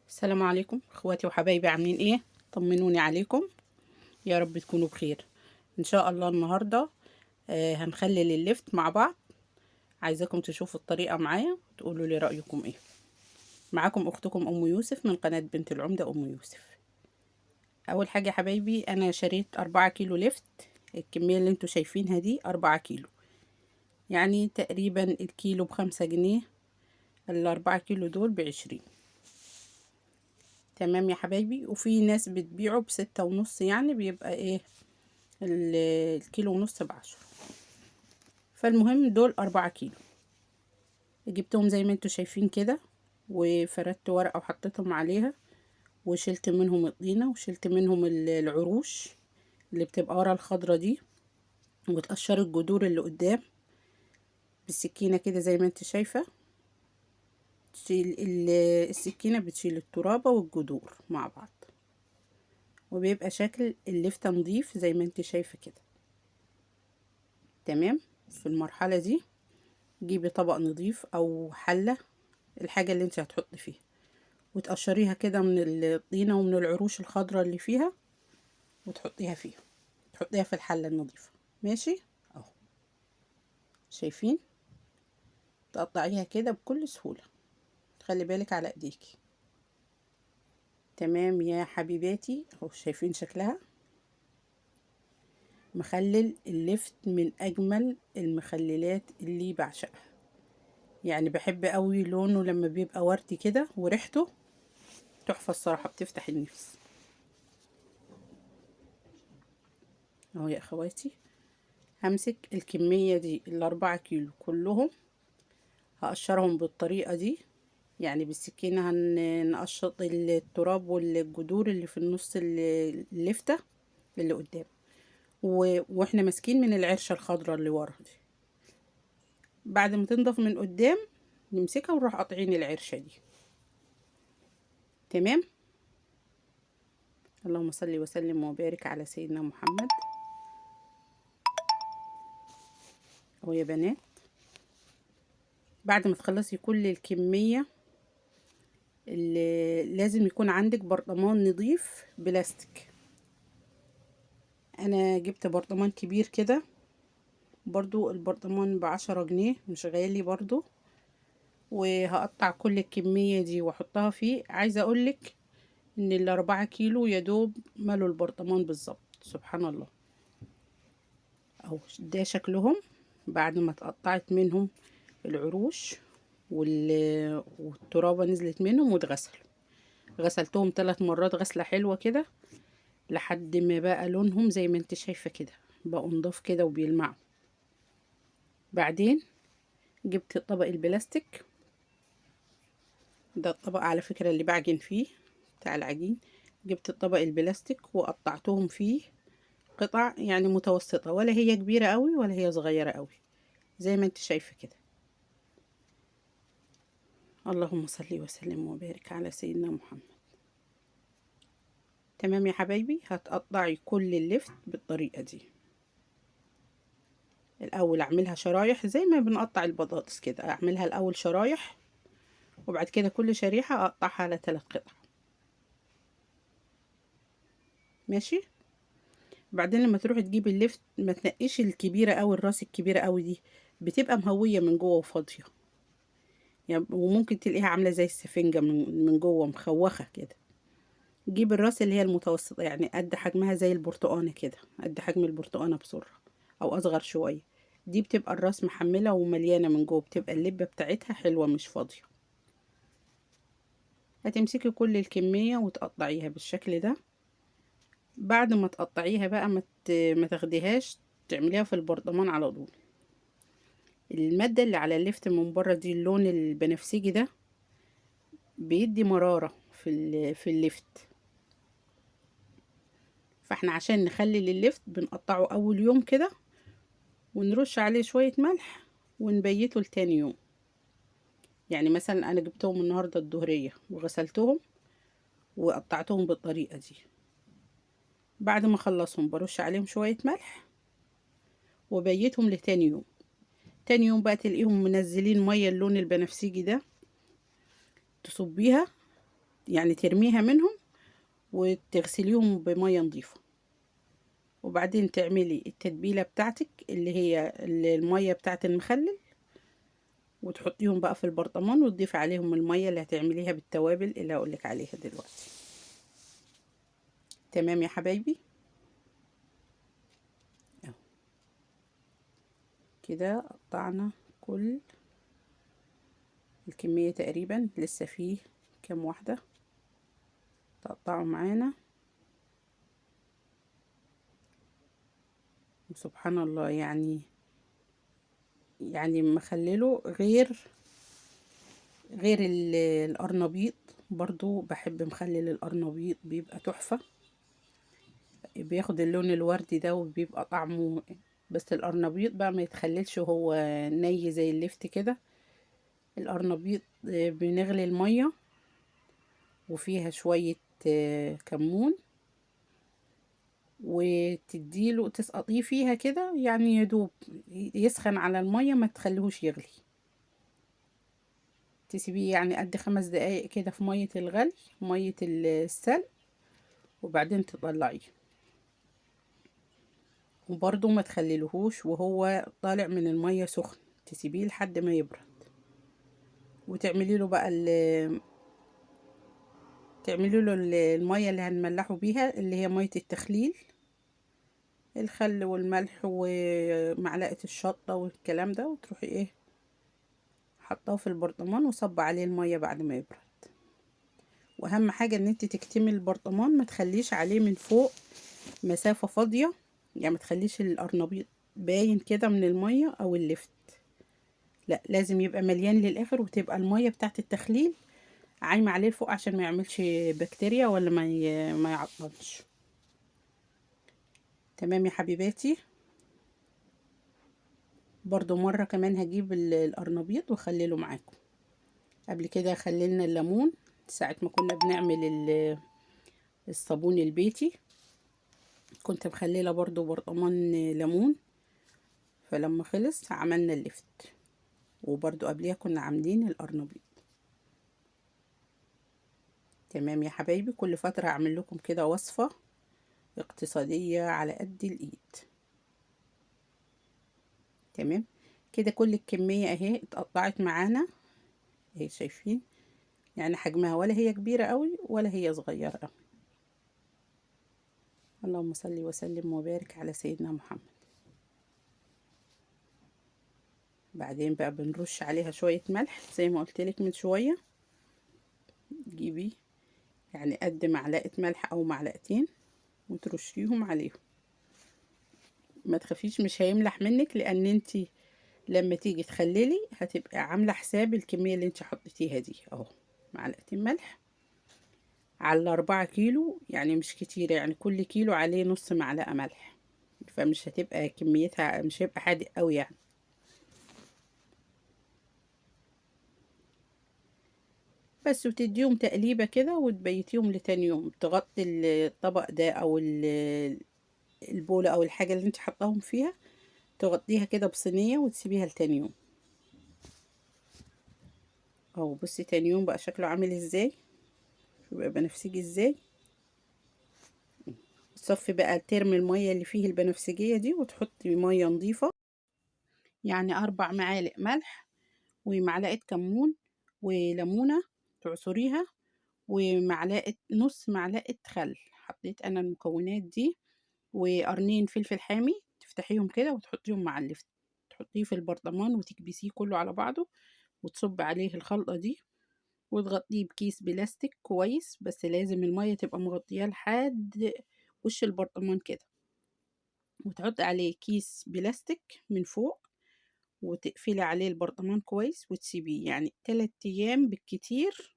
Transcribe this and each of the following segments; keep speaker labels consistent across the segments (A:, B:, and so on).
A: السلام عليكم اخواتي وحبايبي، عاملين ايه؟ طمنوني عليكم، يا رب تكونوا بخير ان شاء الله. النهارده هنخلل اللفت مع بعض. عايزاكم تشوفوا الطريقه معايا وتقولوا لي رايكم ايه. معاكم اختكم ام يوسف من قناه بنت العمده ام يوسف. اول حاجه يا حبايبي، انا شريت 4 كيلو لفت. الكميه اللي انتوا شايفينها دي 4 كيلو، يعني تقريبا الكيلو ب5 جنيه، ال4 كيلو دول ب20. تمام يا حبايبي. وفي ناس بتبيعه ب6.5، يعني بيبقى ايه، الكيلو ونص ب10. فالمهم دول 4 كيلو، جبتهم زي ما انتوا شايفين كده، وفردت ورقة وحطيتهم عليها، وشلت منهم الطينة، وشلت منهم العروش اللي بتبقى ورا الخضرة دي، وتقشر الجذور اللي قدام بالسكينة كده زي ما انت شايفة. تشيل السكينة بتشيل الترابة والجذور مع بعض، وبيبقى شكل اللفتة نضيف زي ما انت شايفة كده. تمام. في المرحلة دي جيبي طبق نضيف او حلة، الحاجة اللي انت هتحطي فيها، وتقشريها كده من الطينة ومن العروش الخضراء اللي فيها، وتحطيها فيها، تحطيها في الحلة النظيفة. ماشي اهو، شايفين؟ تقطعيها كده بكل سهولة، تخلي بالك على ايديكي. تمام يا حبيباتي، اهو شايفين شكلها. مخلل اللفت من اجمل المخللات اللي بعشقها، يعني بحب قوي لونه لما بيبقى وردي كده، وريحته تحفة الصراحة، بتفتح النفس. اهو يا اخواتي، همسك الكمية دي ال4 كيلو كلهم، هقشرهم بالطريقة دي، يعني بالسكينة هنقشط التراب والجذور اللي في النص اللفتة اللي قدام، واحنا ماسكين من العرشة الخضراء اللي ورا دي. بعد ما تنضف من قدام نمسكها ونروح قاطعين العرشة دي. تمام. اللهم صل وسلم وبارك على سيدنا محمد. اهو يا بنات، بعد ما تخلصي كل الكمية، اللي لازم يكون عندك برطمان نظيف بلاستيك. انا جبت برطمان كبير كده، برضو البرطمان ب10 جنيه، مش غالي برضو. وهقطع كل الكمية دي واحطها فيه. عايزة اقولك ان ال4 كيلو يدوب ملوا البرطمان بالظبط، سبحان الله. اهو ده شكلهم بعد ما اتقطعت منهم العروش والترابة نزلت منهم واتغسلوا. غسلتهم 3 مرات غسلة حلوة كده، لحد ما بقى لونهم زي ما انت شايفة كده، بقوا نضاف كده وبيلمعوا. بعدين جبت الطبق البلاستيك ده، الطبق على فكرة اللي بعجن فيه بتاع العجين. جبت الطبق البلاستيك وقطعتهم فيه قطع، يعني متوسطة، ولا هي كبيرة قوي ولا هي صغيرة قوي، زي ما انت شايفة كده. اللهم صل وسلم وبارك على سيدنا محمد. تمام يا حبايبي، هتقطعي كل اللفت بالطريقة دي. الاول اعملها شرايح زي ما بنقطع البطاطس كده، اعملها الاول شرايح، وبعد كده كل شريحة اقطعها على 3 قطع. ماشي. بعدين لما تروحي تجيبي اللفت ما تنقيش الكبيرة اوي، الراس الكبيرة اوي دي بتبقى مهوية من جوه وفاضية، يعني وممكن تلاقيها عاملة زي السفنجة من جوه مخوخة كده. جيب الراس اللي هي المتوسطة، يعني قد حجمها زي البرتقانة كده، قد حجم البرتقانة بسرعة او اصغر شوية. دي بتبقى الراس محملة ومليانة من جوه، بتبقى اللبة بتاعتها حلوة مش فاضية. هتمسكي كل الكمية وتقطعيها بالشكل ده. بعد ما تقطعيها بقى ما تاخديهاش تعمليها في البرطمان على طول. المادة اللي على اللفت من بره دي، اللون البنفسجي ده بيدي مرارة في اللفت. فاحنا عشان نخلي اللفت بنقطعه اول يوم كده، ونرش عليه شوية ملح، ونبيته لتاني يوم. يعني مثلا انا جبتهم النهاردة الظهرية وغسلتهم وقطعتهم بالطريقة دي. بعد ما اخلصهم برش عليهم شوية ملح، وبيتهم لتاني يوم. تاني يوم بقى تلاقيهم منزلين مية اللون البنفسجي ده، تصبيها يعني ترميها منهم وتغسليهم بمية نظيفة، وبعدين تعملي التتبيلة بتاعتك اللي هي المية بتاعت المخلل، وتحطيهم بقى في البرطمان وتضيفي عليهم المية اللي هتعمليها بالتوابل اللي هقولك عليها دلوقتي. تمام يا حبايبي، اهو كده قطعنا كل الكمية تقريبا، لسه فيه كام واحدة تقطعوا معانا. وسبحان الله، يعني مخلله غير القرنبيط. برضو بحب مخلل القرنبيط، بيبقى تحفة، بياخد اللون الوردي ده وبيبقى طعمه. بس القرنبيط بقى ما يتخللش وهو ني زي اللفت كده. القرنبيط بنغلي المية وفيها شوية كمون، وتديله تسقطيه فيها كده، يعني يدوب يسخن على المية، ما تخليهوش يغلي. تسيبيه يعني قد 5 دقايق كده في مية الغلي، مية السلق، وبعدين تطلعيه. وبرضو ما تخليلهوش وهو طالع من المية سخن، تسيبيه لحد ما يبرد. وتعملي له بقى تعملي له المية اللي هنملحه بيها، اللي هي مية التخليل، الخل والملح ومعلقة الشطة والكلام ده، وتروحي ايه حطاه في البرطمان وصب عليه المية بعد ما يبرد. واهم حاجة ان انت تكتمي البرطمان، ما تخليش عليه من فوق مسافة فاضية، يعني ما تخليش القرنبيط باين كده من المية او اللفت، لا لازم يبقى مليان للاخر، وتبقى المية بتاعت التخليل عايمة عليه فوق عشان ما يعملش بكتيريا ولا ما يعطلش. تمام يا حبيباتي. برضو مرة كمان هجيب القرنبيط واخلله معاكم. قبل كده خللنا الليمون ساعة ما كنا بنعمل الصابون البيتي، كنت مخلله برضو برطمان ليمون، فلما خلص عملنا اللفت. وبرضو قبليها كنا عاملين القرنبيط. تمام يا حبايبي، كل فترة هعمل لكم كده وصفة اقتصادية على قد الايد. تمام كده، كل الكمية اهي اتقطعت معانا اهي، شايفين يعني حجمها، ولا هي كبيرة قوي ولا هي صغيرة قوي. اللهم صل وسلم وبارك على سيدنا محمد. بعدين بقى بنرش عليها شوية ملح زي ما قلت لك من شوية، تجيبي يعني قد معلقة ملح او معلقتين وترشيهم عليهم. ما تخافيش مش هيملح منك، لان انتي لما تيجي تخللي هتبقى عاملة حساب الكمية اللي انتي حطيتيها دي. اهو معلقتين ملح على 4 كيلو، يعني مش كتير، يعني كل كيلو عليه نص معلقة ملح، فمش هتبقى كميتها، مش هيبقى حادق قوي يعني. بس وتديهم تقليبة كده وتبيتيهم لتاني يوم، تغطي الطبق ده او البولة او الحاجة اللي انت حطاهم فيها، تغطيها كده بصينية وتسيبيها لتاني يوم. اهو بصي تاني يوم بقى شكله عامل ازاي، بيبقى بنفسجي ازاي. تصفي بقى، ترمي المية اللي فيه البنفسجية دي وتحطي مية نظيفة، يعني 4 معالق ملح ومعلقة كمون وليمونة تعصريها، ومعلقة نص معلقة خل. حطيت انا المكونات دي، وقرنين فلفل حامي تفتحيهم كده وتحطيهم مع اللفت، تحطيه في البرطمان وتكبسيه كله على بعضه، وتصب عليه الخلطة دي، وتغطيه بكيس بلاستيك كويس، بس لازم المية تبقى مغطياه لحد وش البرطمان كده، وتحط عليه كيس بلاستيك من فوق، وتقفلي عليه البرطمان كويس وتسيبيه يعني 3 أيام بالكتير،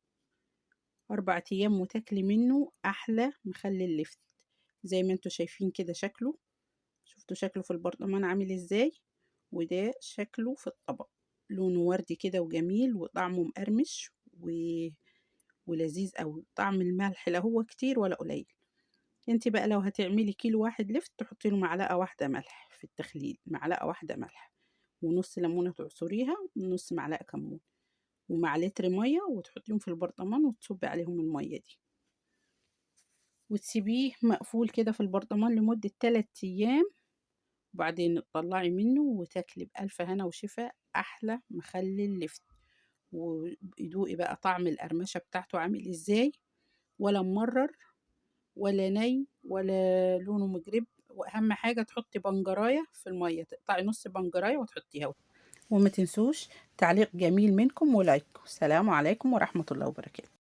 A: 4 أيام، وتاكلي منه أحلى مخلل لفت. زي ما انتوا شايفين كده شكله، شفتوا شكله في البرطمان عامل ازاي، وده شكله في الطبق، لونه وردي كده وجميل وطعمه مقرمش ولذيذ أوي. طعم الملح لا هو كتير ولا قليل. انت بقى لو هتعملي كيلو واحد لفت تحطي له معلقة واحدة ملح في التخليل، معلقة واحدة ملح ونص ليمونة تعصريها ونص معلقة كمون، ومع لتر مية، وتحطيهم في البرطمان وتصبي عليهم المية دي، وتسيبيه مقفول كده في البرطمان لمدة 3 أيام، وبعدين تطلعي منه وتاكلي بألف هنا وشفا أحلى مخلل لفت. ودوقي بقى طعم القرمشة بتاعته عامل ازاي، ولا ممرر ولا ني ولا لونه مجرب. واهم حاجة تحطي بنجراية في المية، تقطعي نص بنجراية وتحطيها. وما تنسوش تعليق جميل منكم ولايك. السلام عليكم ورحمة الله وبركاته.